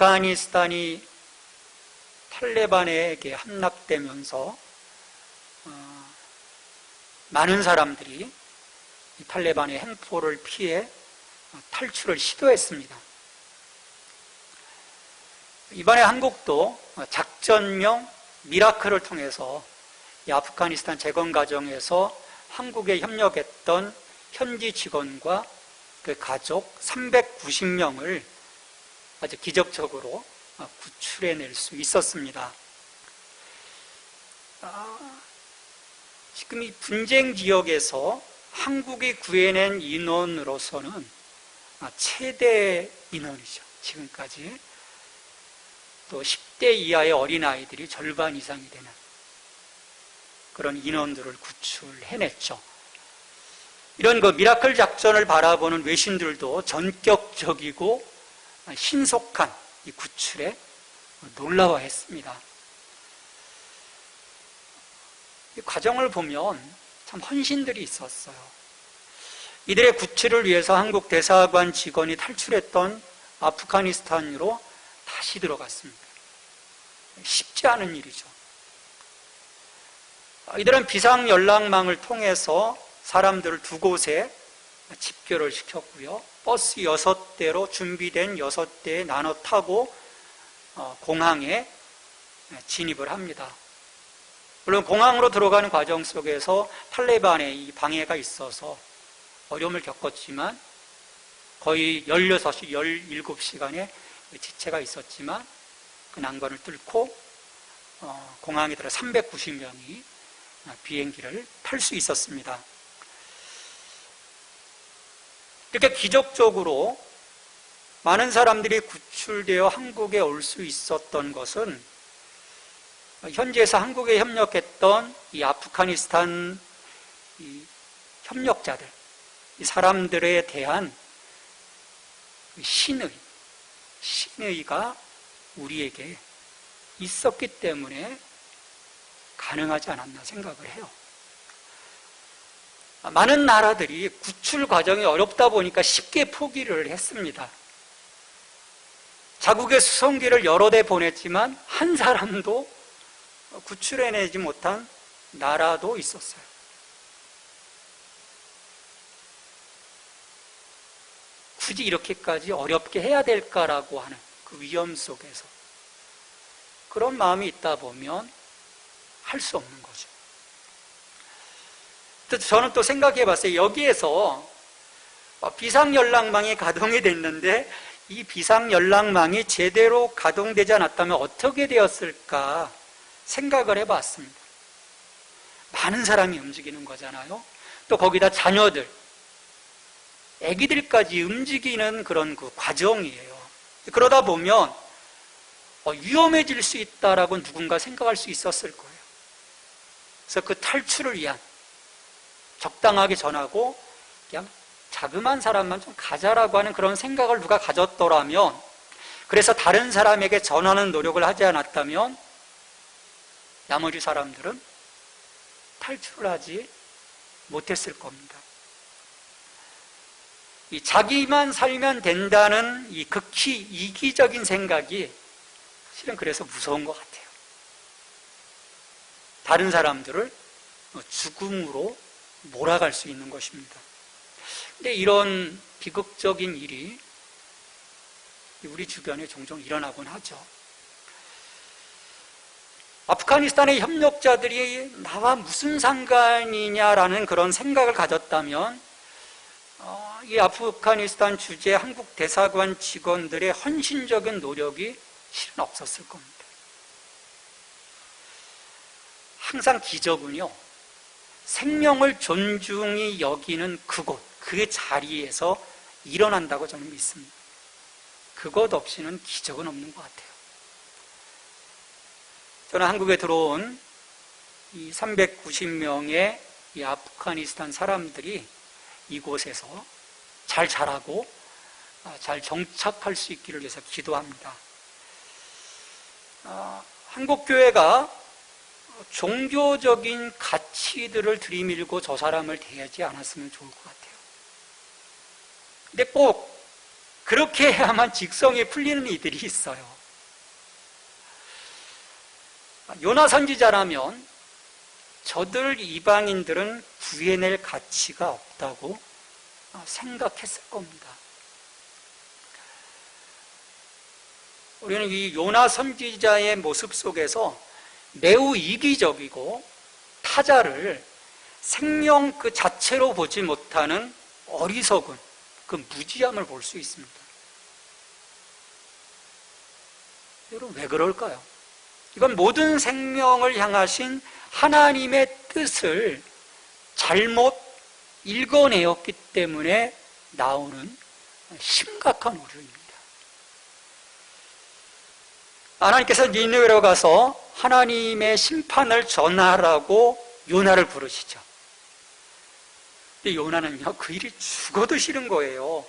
아프가니스탄이 탈레반에게 함락되면서 많은 사람들이 이 탈레반의 행포를 피해 탈출을 시도했습니다. 이번에 한국도 작전명 미라클을 통해서 이 아프가니스탄 재건 과정에서 한국에 협력했던 현지 직원과 그 가족 390명을 아주 기적적으로 구출해낼 수 있었습니다. 지금 이 분쟁 지역에서 한국이 구해낸 인원으로서는 최대 인원이죠. 지금까지. 또 10대 이하의 어린아이들이 절반 이상이 되는 그런 인원들을 구출해냈죠. 이런 그 미라클 작전을 바라보는 외신들도 전격적이고 신속한 이 구출에 놀라워했습니다. 이 과정을 보면 참 헌신들이 있었어요. 이들의 구출을 위해서 한국 대사관 직원이 탈출했던 아프가니스탄으로 다시 들어갔습니다. 쉽지 않은 일이죠. 이들은 비상연락망을 통해서 사람들을 두 곳에 집결을 시켰고요. 버스 6대로 준비된 6대에 나눠 타고 공항에 진입을 합니다. 물론 공항으로 들어가는 과정 속에서 탈레반의 이 방해가 있어서 어려움을 겪었지만 거의 16시, 17시간의 지체가 있었지만 그 난관을 뚫고 공항에 들어 390명이 비행기를 탈 수 있었습니다. 이렇게 기적적으로 많은 사람들이 구출되어 한국에 올 수 있었던 것은 현지에서 한국에 협력했던 이 아프가니스탄 이 협력자들, 이 사람들에 대한 신의가 우리에게 있었기 때문에 가능하지 않았나 생각을 해요. 많은 나라들이 구출 과정이 어렵다 보니까 쉽게 포기를 했습니다. 자국의 수송기를 여러 대 보냈지만 한 사람도 구출해내지 못한 나라도 있었어요. 굳이 이렇게까지 어렵게 해야 될까라고 하는 그 위험 속에서 그런 마음이 있다 보면 할 수 없는 거죠. 저는 또 생각해 봤어요. 여기에서 비상연락망이 가동이 됐는데 이 비상연락망이 제대로 가동되지 않았다면 어떻게 되었을까 생각을 해 봤습니다. 많은 사람이 움직이는 거잖아요. 또 거기다 자녀들, 아기들까지 움직이는 그런 그 과정이에요. 그러다 보면 위험해질 수 있다라고 누군가 생각할 수 있었을 거예요. 그래서 그 탈출을 위한 적당하게 전하고 그냥 자그마한 사람만 좀 가자라고 하는 그런 생각을 누가 가졌더라면, 그래서 다른 사람에게 전하는 노력을 하지 않았다면 나머지 사람들은 탈출을 하지 못했을 겁니다. 이 자기만 살면 된다는 이 극히 이기적인 생각이 실은 그래서 무서운 것 같아요. 다른 사람들을 죽음으로 몰아갈 수 있는 것입니다. 근데 이런 비극적인 일이 우리 주변에 종종 일어나곤 하죠. 아프가니스탄의 협력자들이 나와 무슨 상관이냐라는 그런 생각을 가졌다면 이 아프가니스탄 주재 한국 대사관 직원들의 헌신적인 노력이 실은 없었을 겁니다. 항상 기적은요, 생명을 존중히 여기는 그곳, 그 자리에서 일어난다고 저는 믿습니다. 그것 없이는 기적은 없는 것 같아요. 저는 한국에 들어온 이 390명의 이 아프가니스탄 사람들이 이곳에서 잘 자라고 잘 정착할 수 있기를 위해서 기도합니다. 한국교회가 종교적인 가치들을 들이밀고 저 사람을 대하지 않았으면 좋을 것 같아요. 근데 꼭 그렇게 해야만 직성이 풀리는 이들이 있어요. 요나 선지자라면 저들 이방인들은 구해낼 가치가 없다고 생각했을 겁니다. 우리는 이 요나 선지자의 모습 속에서 매우 이기적이고 타자를 생명 그 자체로 보지 못하는 어리석은 그 무지함을 볼 수 있습니다. 여러분, 왜 그럴까요? 이건 모든 생명을 향하신 하나님의 뜻을 잘못 읽어내었기 때문에 나오는 심각한 오류입니다. 하나님께서 니느웨로 가서 하나님의 심판을 전하라고 요나를 부르시죠. 근데 요나는요, 그 일이 죽어도 싫은 거예요.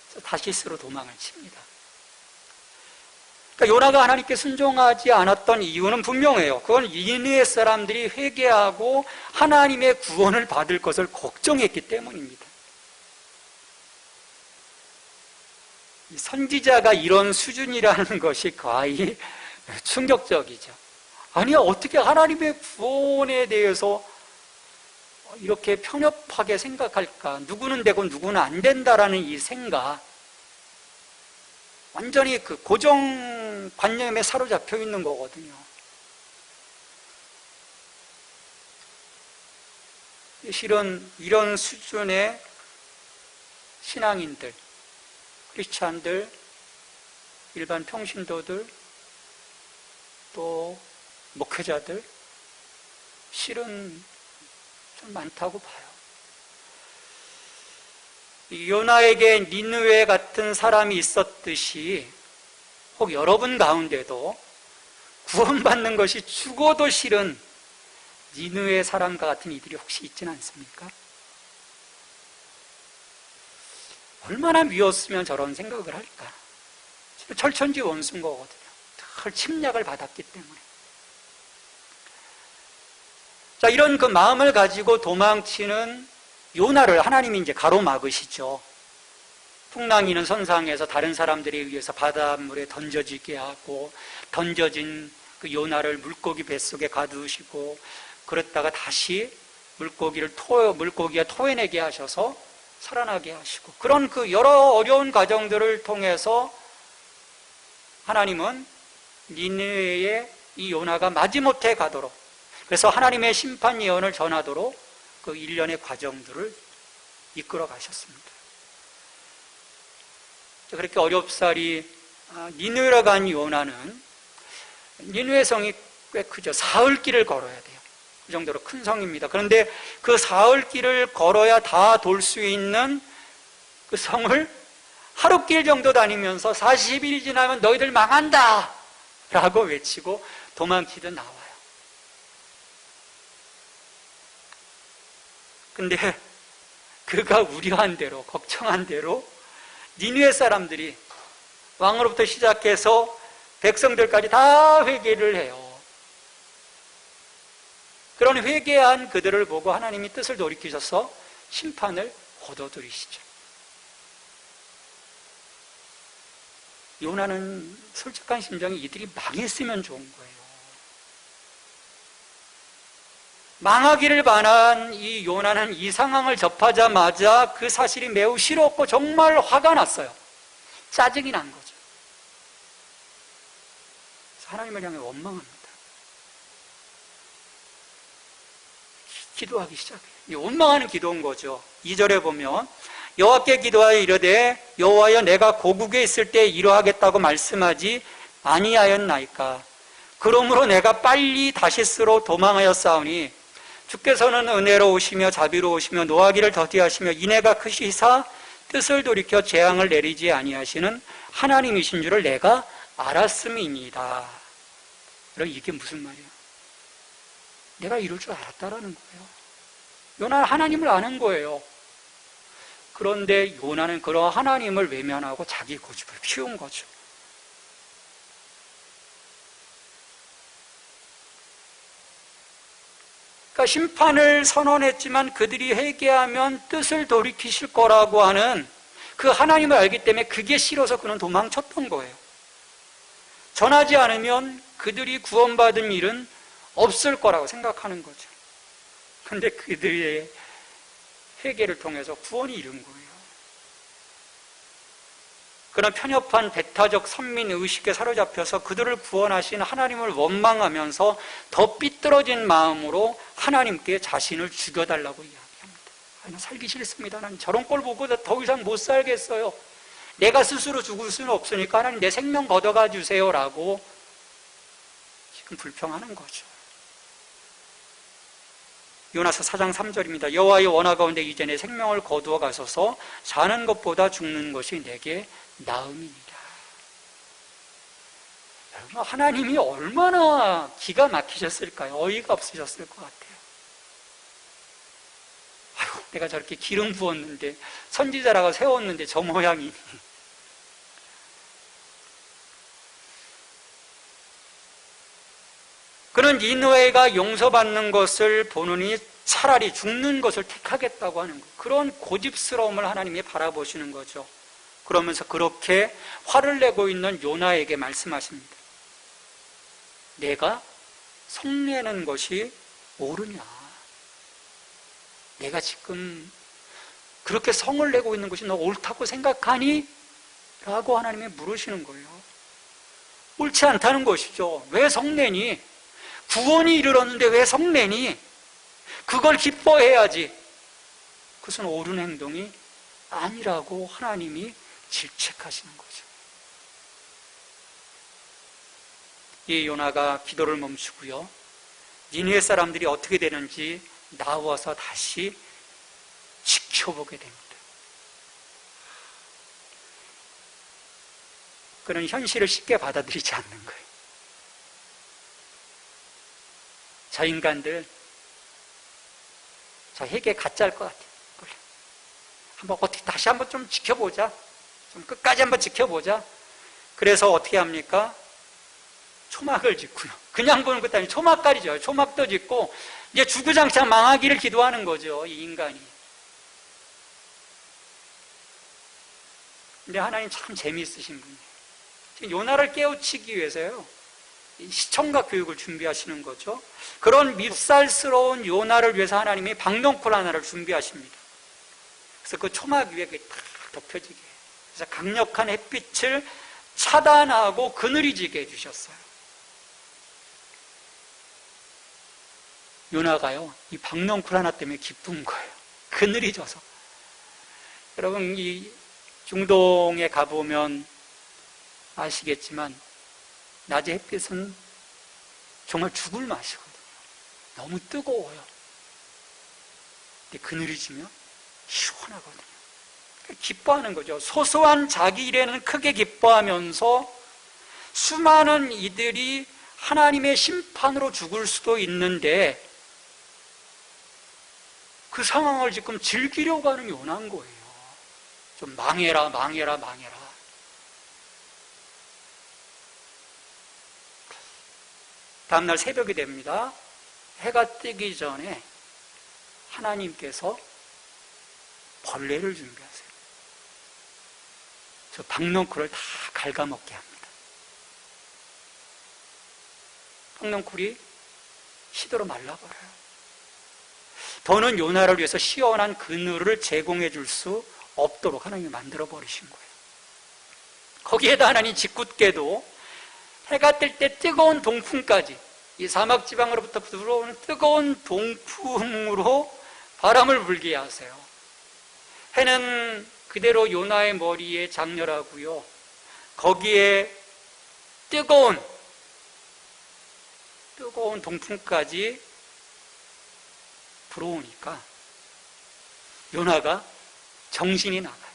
그래서 다시스로 도망을 칩니다. 그러니까 요나가 하나님께 순종하지 않았던 이유는 분명해요. 그건 니느웨 사람들이 회개하고 하나님의 구원을 받을 것을 걱정했기 때문입니다. 이 선지자가 이런 수준이라는 것이 거의 충격적이죠. 아니, 어떻게 하나님의 구원에 대해서 이렇게 편협하게 생각할까? 누구는 되고 누구는 안 된다라는 이 생각, 완전히 그 고정관념에 사로잡혀 있는 거거든요. 실은 이런 수준의 신앙인들, 크리스찬들, 일반 평신도들, 또 목회자들, 실은 좀 많다고 봐요. 요나에게 니느웨 같은 사람이 있었듯이 혹 여러분 가운데도 구원받는 것이 죽어도 싫은 니느웨 사람과 같은 이들이 혹시 있지는 않습니까? 얼마나 미웠으면 저런 생각을 할까? 철천지 원수인 거거든요. 늘 침략을 받았기 때문에. 자, 이런 그 마음을 가지고 도망치는 요나를 하나님이 이제 가로막으시죠. 풍랑이는 선상에서 다른 사람들에 의해서 바닷물에 던져지게 하고, 던져진 그 요나를 물고기 뱃속에 가두시고, 그랬다가 다시 물고기가 토해내게 하셔서 살아나게 하시고, 그런 그 여러 어려운 과정들을 통해서 하나님은 니느웨에 이 요나가 마지못해 가도록, 그래서 하나님의 심판 예언을 전하도록 그 일련의 과정들을 이끌어 가셨습니다. 그렇게 어렵사리 니느웨로 간 요나는, 니느웨 성이 꽤 크죠. 사흘길을 걸어야 돼요. 그 정도로 큰 성입니다. 그런데 그 사흘길을 걸어야 다 돌 수 있는 그 성을 하루길 정도 다니면서 40일이 지나면 너희들 망한다! 라고 외치고 도망치듯 나와요. 근데 그가 우려한 대로, 걱정한 대로 니느웨 사람들이 왕으로부터 시작해서 백성들까지 다 회개를 해요. 그런 회개한 그들을 보고 하나님이 뜻을 돌이키셔서 심판을 거둬들이시죠. 요나는 솔직한 심정이 이들이 망했으면 좋은 거예요. 망하기를 바란 이 요나는 이 상황을 접하자마자 그 사실이 매우 싫었고 정말 화가 났어요. 짜증이 난 거죠. 하나님을 향해 원망합니다. 기도하기 시작해요. 원망하는 기도인 거죠. 2절에 보면 여호와께 기도하여 이르되 여호와여 내가 고국에 있을 때 이러하겠다고 말씀하지 아니하였나이까. 그러므로 내가 빨리 다시스로 도망하였사오니 주께서는 은혜로우시며 자비로우시며 노하기를 더디하시며 인애가 크시사 뜻을 돌이켜 재앙을 내리지 아니하시는 하나님이신 줄을 내가 알았음이니이다. 그럼 이게 무슨 말이에요? 내가 이럴 줄 알았다라는 거예요. 요나는 하나님을 아는 거예요. 그런데 요나는 그런 하나님을 외면하고 자기 고집을 피운 거죠. 그러니까 심판을 선언했지만 그들이 회개하면 뜻을 돌이키실 거라고 하는 그 하나님을 알기 때문에 그게 싫어서 그는 도망쳤던 거예요. 전하지 않으면 그들이 구원받은 일은 없을 거라고 생각하는 거죠. 그런데 그들의 회개를 통해서 구원이 이룬 거예요. 그런 편협한 배타적 선민 의식에 사로잡혀서 그들을 구원하신 하나님을 원망하면서 더 삐뚤어진 마음으로 하나님께 자신을 죽여달라고 이야기합니다. 나 살기 싫습니다. 나는 저런 꼴 보고 더 이상 못 살겠어요. 내가 스스로 죽을 수는 없으니까 하나님 내 생명 걷어가 주세요라고 지금 불평하는 거죠. 요나서 4장 3절입니다. 여호와의 원하 가운데 이제 내 생명을 거두어 가소서. 사는 것보다 죽는 것이 내게 나음이니라. 여러분, 하나님이 얼마나 기가 막히셨을까요? 어이가 없으셨을 것 같아요. 아이고, 내가 저렇게 기름 부었는데, 선지자라고 세웠는데 저 모양이니. 그는 니느웨가 용서받는 것을 보느니 차라리 죽는 것을 택하겠다고 하는 것. 그런 고집스러움을 하나님이 바라보시는 거죠. 그러면서 그렇게 화를 내고 있는 요나에게 말씀하십니다. 내가 성내는 것이 옳으냐? 내가 지금 그렇게 성을 내고 있는 것이 너 옳다고 생각하니? 라고 하나님이 물으시는 거예요. 옳지 않다는 것이죠. 왜 성내니? 구원이 이르렀는데 왜 성내니? 그걸 기뻐해야지. 그것은 옳은 행동이 아니라고 하나님이 질책하시는 거죠. 이 요나가 기도를 멈추고요. 니느웨 사람들이 어떻게 되는지 나와서 다시 지켜보게 됩니다. 그는 현실을 쉽게 받아들이지 않는 거예요. 저 인간들, 저 회개 가짜일 것 같아요. 한번 어떻게 다시 한번 좀 지켜보자. 좀 끝까지 한번 지켜보자. 그래서 어떻게 합니까? 초막을 짓고요. 그냥 보는 것도 아니고 초막까지 져요. 초막도 짓고 이제 주구장창 망하기를 기도하는 거죠. 이 인간이. 근데 하나님 참 재미있으신 분이에요. 지금 요나를 깨우치기 위해서요. 시청과 교육을 준비하시는 거죠. 그런 밉살스러운 요나를 위해서 하나님이 박넝쿨 하나를 준비하십니다. 그래서 그 초막 위에 딱 덮여지게 해요. 그래서 강력한 햇빛을 차단하고 그늘이지게 해주셨어요. 요나가요, 이 박넝쿨 하나 때문에 기쁜 거예요. 그늘이 져서. 여러분, 이 중동에 가보면 아시겠지만 낮의 햇빛은 정말 죽을 맛이거든요. 너무 뜨거워요. 근데 그늘이 지면 시원하거든요. 기뻐하는 거죠. 소소한 자기 일에는 크게 기뻐하면서 수많은 이들이 하나님의 심판으로 죽을 수도 있는데 그 상황을 지금 즐기려고 하는 요나인 거예요. 좀 망해라, 망해라, 망해라. 다음날 새벽이 됩니다. 해가 뜨기 전에 하나님께서 벌레를 준비하세요. 저 박넝쿨을 다 갉아먹게 합니다. 박넝쿨이 시도로 말라버려요. 더는 요나를 위해서 시원한 그늘을 제공해 줄 수 없도록 하나님이 만들어버리신 거예요. 거기에다 하나님 짓궂게도 해가 뜰 때 뜨거운 동풍까지, 이 사막지방으로부터 들어오는 뜨거운 동풍으로 바람을 불게 하세요. 해는 그대로 요나의 머리에 장렬하고요. 거기에 뜨거운 동풍까지 불어오니까 요나가 정신이 나가요.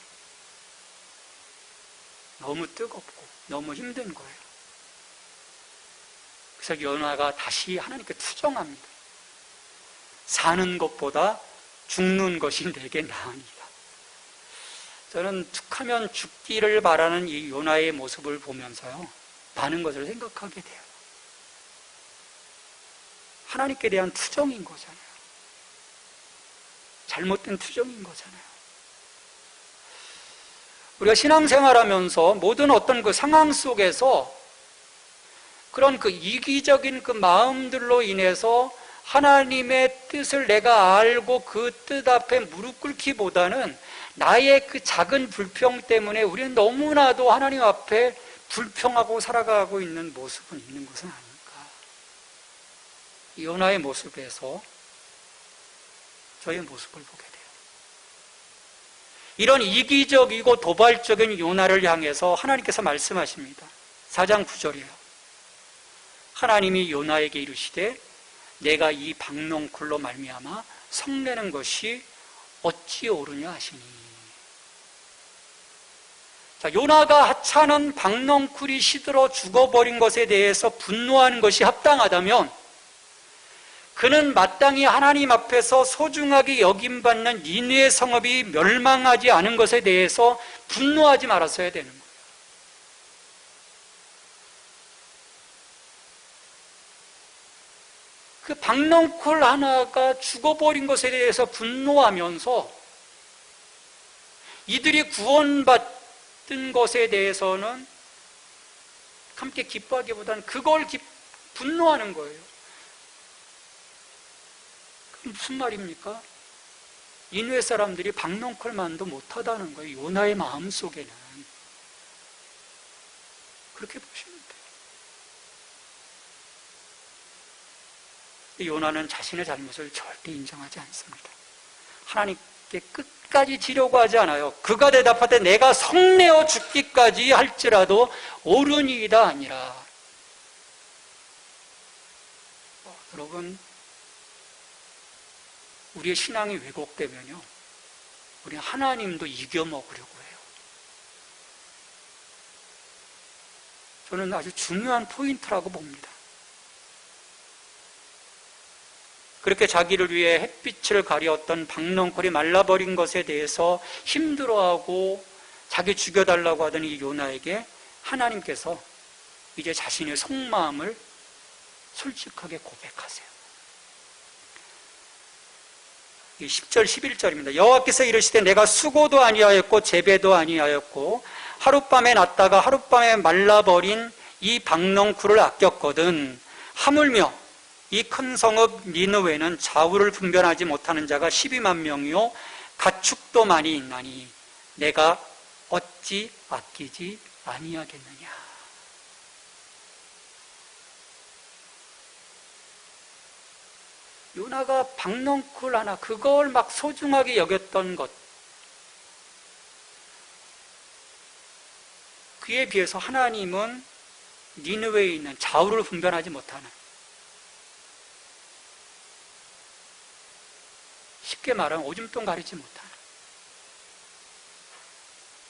너무 뜨겁고 너무 힘든 거예요. 그래서 요나가 다시 하나님께 투정합니다. 사는 것보다 죽는 것이 내게 나으니라. 저는 툭하면 죽기를 바라는 이 요나의 모습을 보면서요, 많은 것을 생각하게 돼요. 하나님께 대한 투정인 거잖아요. 잘못된 투정인 거잖아요. 우리가 신앙생활하면서 모든 어떤 그 상황 속에서 그런 그 이기적인 그 마음들로 인해서 하나님의 뜻을 내가 알고 그 뜻 앞에 무릎 꿇기보다는 나의 그 작은 불평 때문에 우리는 너무나도 하나님 앞에 불평하고 살아가고 있는 모습은 있는 것은 아닐까. 요나의 모습에서 저의 모습을 보게 돼요. 이런 이기적이고 도발적인 요나를 향해서 하나님께서 말씀하십니다. 4장 9절이에요. 하나님이 요나에게 이르시되 내가 이 박농쿨로 말미암아 성내는 것이 어찌 옳으냐 하시니. 자, 요나가 하찮은 박농쿨이 시들어 죽어버린 것에 대해서 분노하는 것이 합당하다면 그는 마땅히 하나님 앞에서 소중하게 여김받는 니느웨 성읍이 멸망하지 않은 것에 대해서 분노하지 말았어야 되는 거예요. 그 박농쿨 하나가 죽어버린 것에 대해서 분노하면서 이들이 구원받은 것에 대해서는 함께 기뻐하기보다는 그걸 분노하는 거예요. 무슨 말입니까? 니느웨 사람들이 박농쿨만도 못하다는 거예요. 요나의 마음속에는. 그렇게 보시면 돼요. 요나는 자신의 잘못을 절대 인정하지 않습니다. 하나님께 끝까지 지려고 하지 않아요. 그가 대답하되 내가 성내어 죽기까지 할지라도 옳으니이다 아니라. 여러분, 우리의 신앙이 왜곡되면요, 우리는 하나님도 이겨먹으려고 해요. 저는 아주 중요한 포인트라고 봅니다. 그렇게 자기를 위해 햇빛을 가렸던 박농쿨이 말라버린 것에 대해서 힘들어하고 자기 죽여달라고 하던 이 요나에게 하나님께서 이제 자신의 속마음을 솔직하게 고백하세요. 10절 11절입니다. 여호와께서 이르시되 내가 수고도 아니하였고 재배도 아니하였고 하룻밤에 났다가 하룻밤에 말라버린 이 박농쿨을 아꼈거든. 하물며 이 큰 성읍 니느웨는 좌우를 분별하지 못하는 자가 12만 명이요 가축도 많이 있나니 내가 어찌 아끼지 아니하겠느냐. 요나가 박농쿨 하나 그걸 막 소중하게 여겼던 것, 그에 비해서 하나님은 니느웨에 있는 좌우를 분별하지 못하는, 쉽게 말하면 오줌통 가리지 못하는,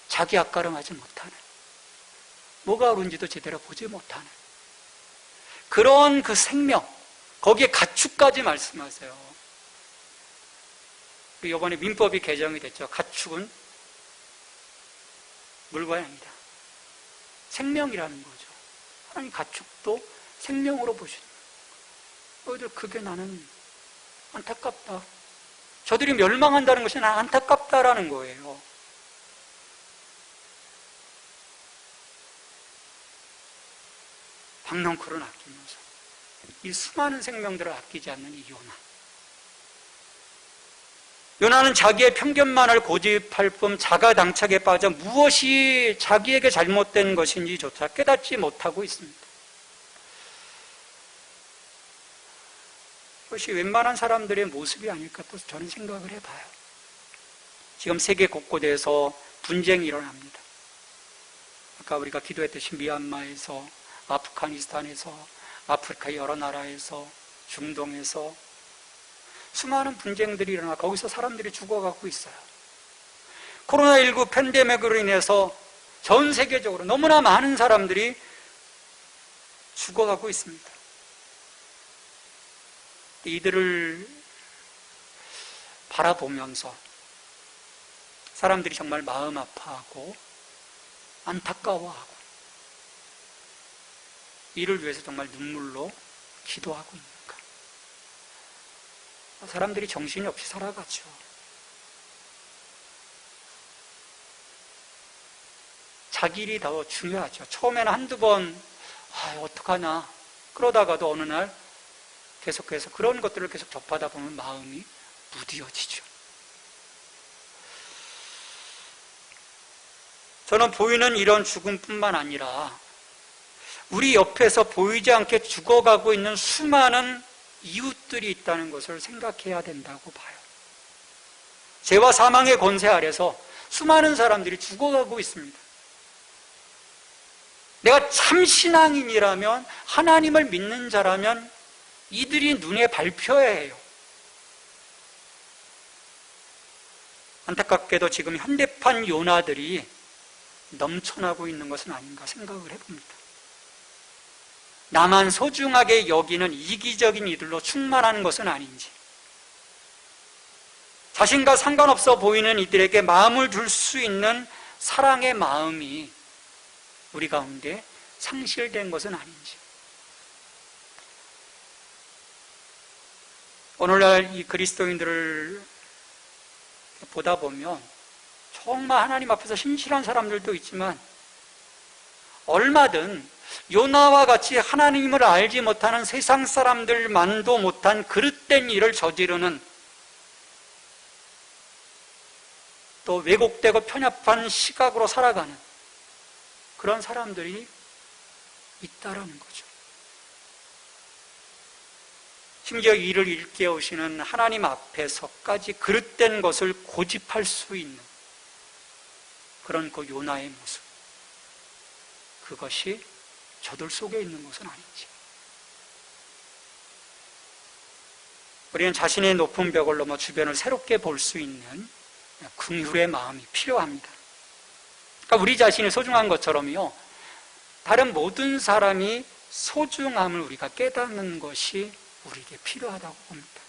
자기 앞가름하지 못하는, 뭐가 옳은지도 제대로 보지 못하는 그런 그 생명, 거기에 가축까지 말씀하세요. 이번에 민법이 개정이 됐죠. 가축은 물과 양이다. 생명이라는 거죠. 하나님 가축도 생명으로 보시는 거예요. 너희들 그게 나는 안타깝다. 저들이 멸망한다는 것이 난 안타깝다라는 거예요. 박농쿨은 아끼면서 이 수많은 생명들을 아끼지 않는 이 요나. 요나는 자기의 편견만을 고집할 뿐 자가당착에 빠져 무엇이 자기에게 잘못된 것인지조차 깨닫지 못하고 있습니다. 그것이 웬만한 사람들의 모습이 아닐까 또 저는 생각을 해봐요. 지금 세계 곳곳에서 분쟁이 일어납니다. 아까 우리가 기도했듯이 미얀마에서, 아프가니스탄에서, 아프리카 여러 나라에서, 중동에서 수많은 분쟁들이 일어나 거기서 사람들이 죽어가고 있어요. 코로나19 팬데믹으로 인해서 전 세계적으로 너무나 많은 사람들이 죽어가고 있습니다. 이들을 바라보면서 사람들이 정말 마음 아파하고 안타까워하고 이를 위해서 정말 눈물로 기도하고 있는가. 사람들이 정신이 없이 살아가죠. 자기 일이 더 중요하죠. 처음에는 한두 번 어떡하나 그러다가도 어느 날 계속해서 그런 것들을 계속 접하다 보면 마음이 무뎌지죠. 저는 보이는 이런 죽음뿐만 아니라 우리 옆에서 보이지 않게 죽어가고 있는 수많은 이웃들이 있다는 것을 생각해야 된다고 봐요. 죄와 사망의 권세 아래서 수많은 사람들이 죽어가고 있습니다. 내가 참 신앙인이라면, 하나님을 믿는 자라면 이들이 눈에 밟혀야 해요. 안타깝게도 지금 현대판 요나들이 넘쳐나고 있는 것은 아닌가 생각을 해봅니다. 나만 소중하게 여기는 이기적인 이들로 충만한 것은 아닌지, 자신과 상관없어 보이는 이들에게 마음을 둘 수 있는 사랑의 마음이 우리 가운데 상실된 것은 아닌지. 오늘날 이 그리스도인들을 보다 보면 정말 하나님 앞에서 신실한 사람들도 있지만 얼마든 요나와 같이 하나님을 알지 못하는 세상 사람들만도 못한 그릇된 일을 저지르는, 또 왜곡되고 편협한 시각으로 살아가는 그런 사람들이 있다라는 거죠. 심지어 이를 일깨우시는 하나님 앞에서까지 그릇된 것을 고집할 수 있는 그런 그 요나의 모습, 그것이 저들 속에 있는 것은 아닌지. 우리는 자신의 높은 벽을 넘어 주변을 새롭게 볼 수 있는 긍휼의 마음이 필요합니다. 그러니까 우리 자신이 소중한 것처럼요, 다른 모든 사람이 소중함을 우리가 깨닫는 것이 우리에게 필요하다고 봅니다.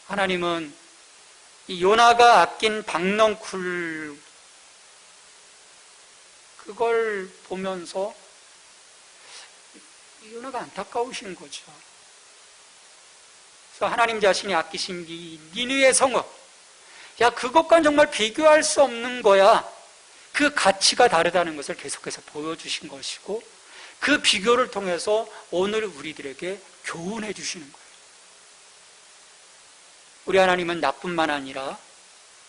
하나님은 이 요나가 아낀 박넝쿨, 그걸 보면서 요나가 안타까우신 거죠. 그래서 하나님 자신이 아끼신 이 니느웨 성읍, 야, 그것과는 정말 비교할 수 없는 거야. 그 가치가 다르다는 것을 계속해서 보여주신 것이고, 그 비교를 통해서 오늘 우리들에게 교훈해 주시는 거예요. 우리 하나님은 나뿐만 아니라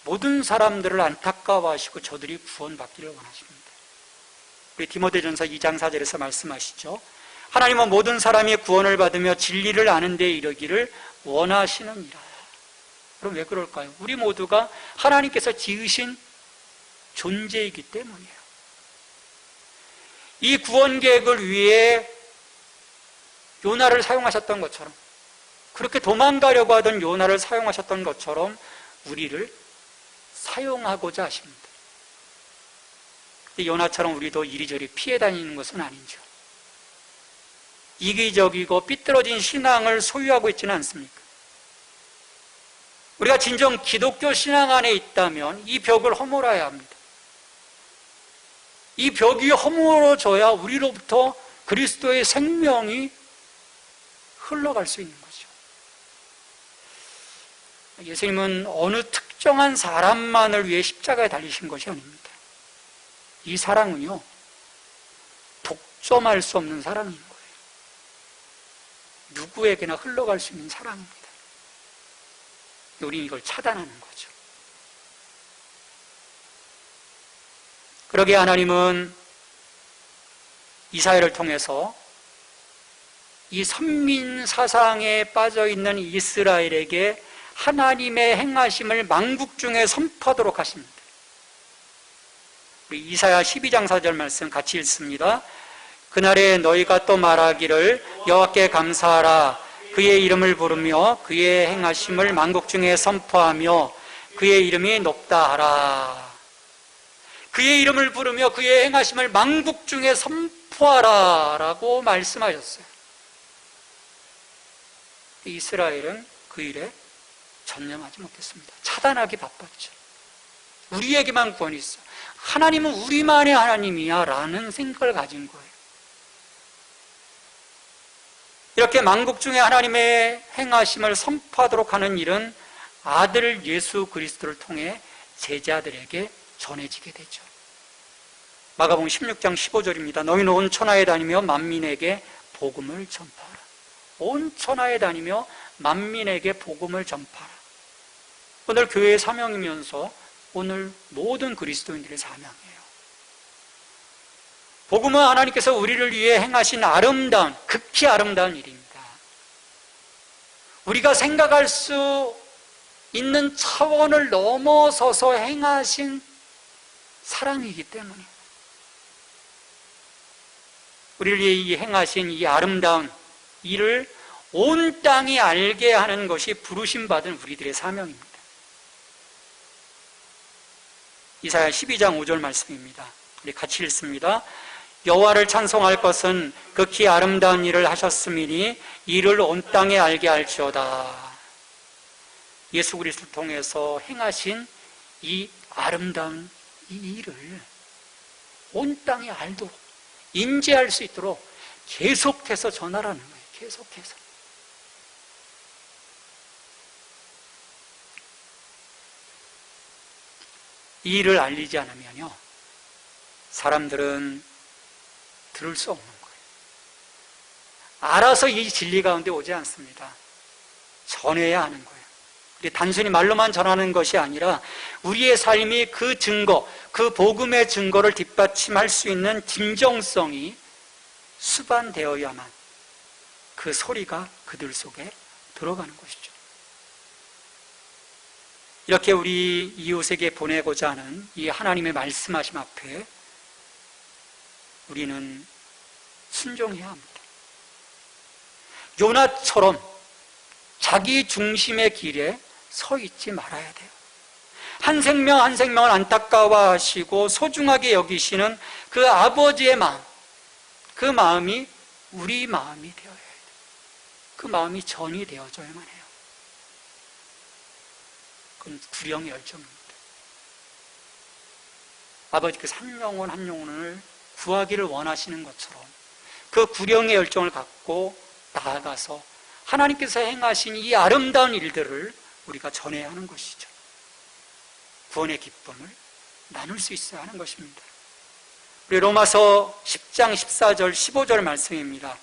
모든 사람들을 안타까워하시고 저들이 구원받기를 원하십니다. 우리 디모데전서 2장 4절에서 말씀하시죠. 하나님은 모든 사람이 구원을 받으며 진리를 아는 데 이르기를 원하시느니라. 그럼 왜 그럴까요? 우리 모두가 하나님께서 지으신 존재이기 때문이에요. 이 구원 계획을 위해 요나를 사용하셨던 것처럼, 그렇게 도망가려고 하던 요나를 사용하셨던 것처럼 우리를 사용하고자 하십니다. 요나처럼 우리도 이리저리 피해 다니는 것은 아니죠. 이기적이고 삐뚤어진 신앙을 소유하고 있지는 않습니까? 우리가 진정 기독교 신앙 안에 있다면 이 벽을 허물어야 합니다. 이 벽이 허물어져야 우리로부터 그리스도의 생명이 흘러갈 수 있는 거죠. 예수님은 어느 특정한 사람만을 위해 십자가에 달리신 것이 아닙니다. 이 사랑은요, 독점할 수 없는 사랑인 거예요. 누구에게나 흘러갈 수 있는 사랑입니다. 우리는 이걸 차단하는 거죠. 그러기에 하나님은 이사야를 통해서 이 선민 사상에 빠져있는 이스라엘에게 하나님의 행하심을 만국 중에 선포하도록 하십니다. 우리 이사야 12장 4절 말씀 같이 읽습니다. 그날에 너희가 또 말하기를 여호와께 감사하라. 그의 이름을 부르며 그의 행하심을 만국 중에 선포하며 그의 이름이 높다 하라. 그의 이름을 부르며 그의 행하심을 만국 중에 선포하라 라고 말씀하셨어요. 이스라엘은 그 일에 전념하지 못했습니다. 차단하기 바빴죠. 우리에게만 구원이 있어. 하나님은 우리만의 하나님이야 라는 생각을 가진 거예요. 이렇게 만국 중에 하나님의 행하심을 선포하도록 하는 일은 아들 예수 그리스도를 통해 제자들에게 전해지게 되죠. 마가복음 16장 15절입니다. 너희는 온 천하에 다니며 만민에게 복음을 전파하라. 온 천하에 다니며 만민에게 복음을 전파하라. 오늘 교회의 사명이면서 오늘 모든 그리스도인들의 사명이에요. 복음은 하나님께서 우리를 위해 행하신 아름다운, 극히 아름다운 일입니다. 우리가 생각할 수 있는 차원을 넘어서서 행하신 사랑이기 때문에 우리를 위해 행하신 이 아름다운 일을 온 땅이 알게 하는 것이 부르심받은 우리들의 사명입니다. 이사야 12장 5절 말씀입니다. 우리 같이 읽습니다. 여호와를 찬송할 것은 극히 아름다운 일을 하셨음이니 이를 온 땅에 알게 할지어다. 예수 그리스도를 통해서 행하신 이 아름다운 이 일을 온 땅에 알도록 인지할 수 있도록 계속해서 전하라는 거예요. 계속해서. 이 일을 알리지 않으면요, 사람들은 들을 수 없는 거예요. 알아서 이 진리 가운데 오지 않습니다. 전해야 하는 거예요. 우리 단순히 말로만 전하는 것이 아니라 우리의 삶이 그 증거, 그 복음의 증거를 뒷받침할 수 있는 진정성이 수반되어야만 그 소리가 그들 속에 들어가는 것이죠. 이렇게 우리 이웃에게 보내고자 하는 이 하나님의 말씀하심 앞에 우리는 순종해야 합니다. 요나처럼 자기 중심의 길에 서 있지 말아야 돼요. 한 생명 한 생명을 안타까워하시고 소중하게 여기시는 그 아버지의 마음, 그 마음이 우리 마음이 되어야 해요. 그 마음이 전이 되어져야만 해요. 그건 구령의 열정입니다. 아버지께서 한 영혼 한 영혼을 구하기를 원하시는 것처럼 그 구령의 열정을 갖고 나아가서 하나님께서 행하신 이 아름다운 일들을 우리가 전해야 하는 것이죠. 구원의 기쁨을 나눌 수 있어야 하는 것입니다. 우리 로마서 10장 14절 15절 말씀입니다.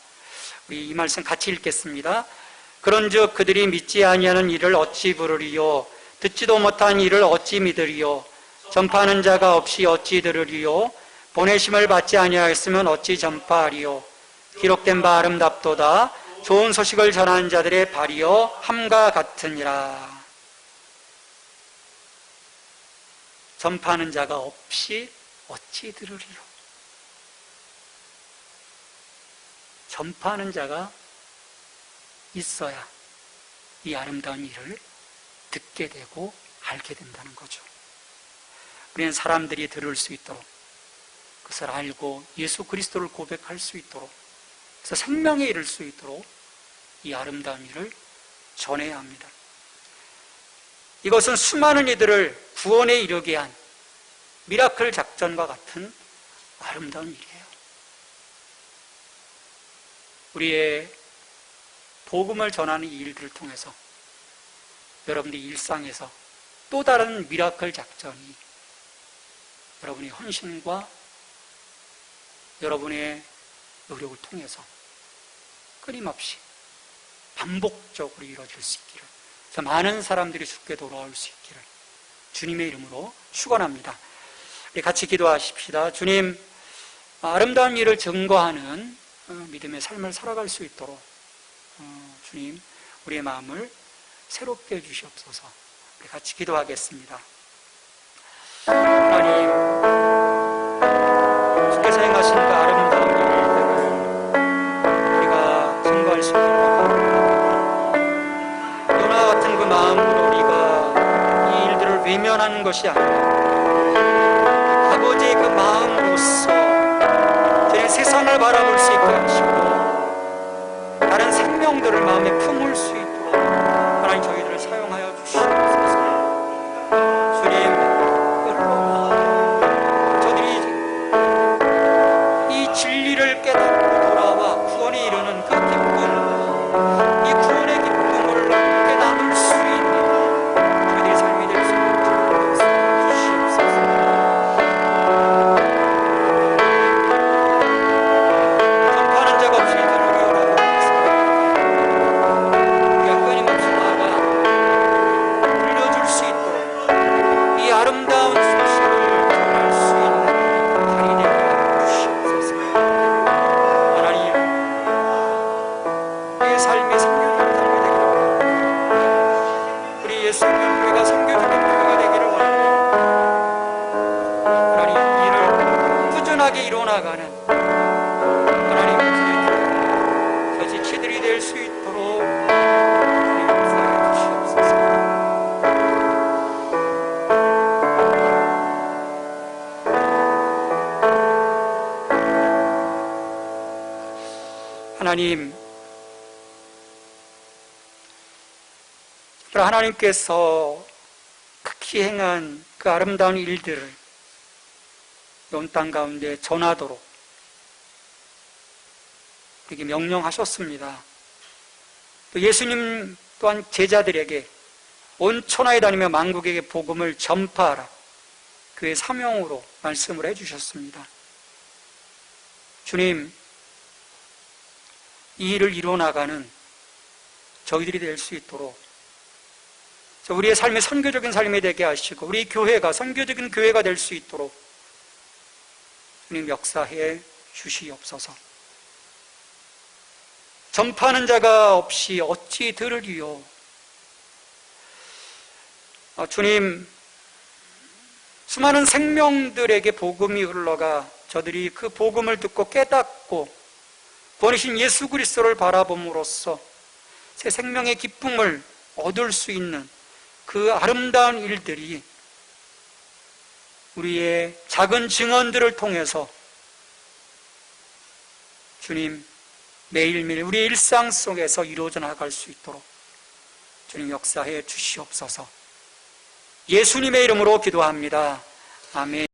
우리 이 말씀 같이 읽겠습니다. 그런즉 그들이 믿지 아니하는 일을 어찌 부르리요, 듣지도 못한 일을 어찌 믿으리요, 전파하는 자가 없이 어찌 들으리요, 보내심을 받지 아니하였으면 어찌 전파하리요. 기록된 바 아름답도다. 좋은 소식을 전하는 자들의 발이요 함과 같으니라. 전파하는 자가 없이 어찌 들으리요. 전파하는 자가 있어야 이 아름다운 일을 듣게 되고 알게 된다는 거죠. 우리는 사람들이 들을 수 있도록, 그것을 알고 예수 그리스도를 고백할 수 있도록, 그래서 생명에 이를 수 있도록 이 아름다운 일을 전해야 합니다. 이것은 수많은 이들을 구원에 이르게 한 미라클 작전과 같은 아름다운 일이에요. 우리의 복음을 전하는 이 일들을 통해서 여러분들의 일상에서 또 다른 미라클 작전이 여러분의 헌신과 여러분의 노력을 통해서 끊임없이 반복적으로 이루어질 수 있기를, 그래서 많은 사람들이 주께 돌아올 수 있기를 주님의 이름으로 축원합니다. 우리 같이 기도하십시다. 주님, 아름다운 일을 증거하는 믿음의 삶을 살아갈 수 있도록 주님, 우리의 마음을 새롭게 해주시옵소서. 우리 같이 기도하겠습니다. 하나님, 주께서 행하신 그 아름다운 일들을 우리가 증거할 수 있기를 바랍니다. 요나 같은 그 마음으로 우리가 이 일들을 외면하는 것이 아니라 아버지의 그 마음으로서 저희 세상을 바라볼 수 있게 하시고 다른 생명들을 마음에 품을 수 있도록 하나님 저희들을 사용하여 주시옵소서. 주님, 저들이 이 진리를 깨닫고 돌아와 구원에 이르는 그 기쁨, 이 구원의 기쁨을 함께 나눌 수 있는 저희들의 삶이 될 수 있도록 하나님께서 극히 행한 그 아름다운 일들을 온 땅 가운데 전하도록 우리에게 명령하셨습니다. 또 예수님 또한 제자들에게 온 천하에 다니며 만국에게 복음을 전파하라, 그의 사명으로 말씀을 해주셨습니다. 주님, 이 일을 이뤄나가는 저희들이 될 수 있도록 우리의 삶이 선교적인 삶이 되게 하시고 우리 교회가 선교적인 교회가 될 수 있도록 주님 역사해 주시옵소서. 전파하는 자가 없이 어찌 들으리요. 주님, 수많은 생명들에게 복음이 흘러가 저들이 그 복음을 듣고 깨닫고 구원이신 예수 그리스도를 바라봄으로써 새 생명의 기쁨을 얻을 수 있는 그 아름다운 일들이 우리의 작은 증언들을 통해서 주님 매일매일 우리의 일상 속에서 이루어져 나갈 수 있도록 주님 역사해 주시옵소서. 예수님의 이름으로 기도합니다. 아멘.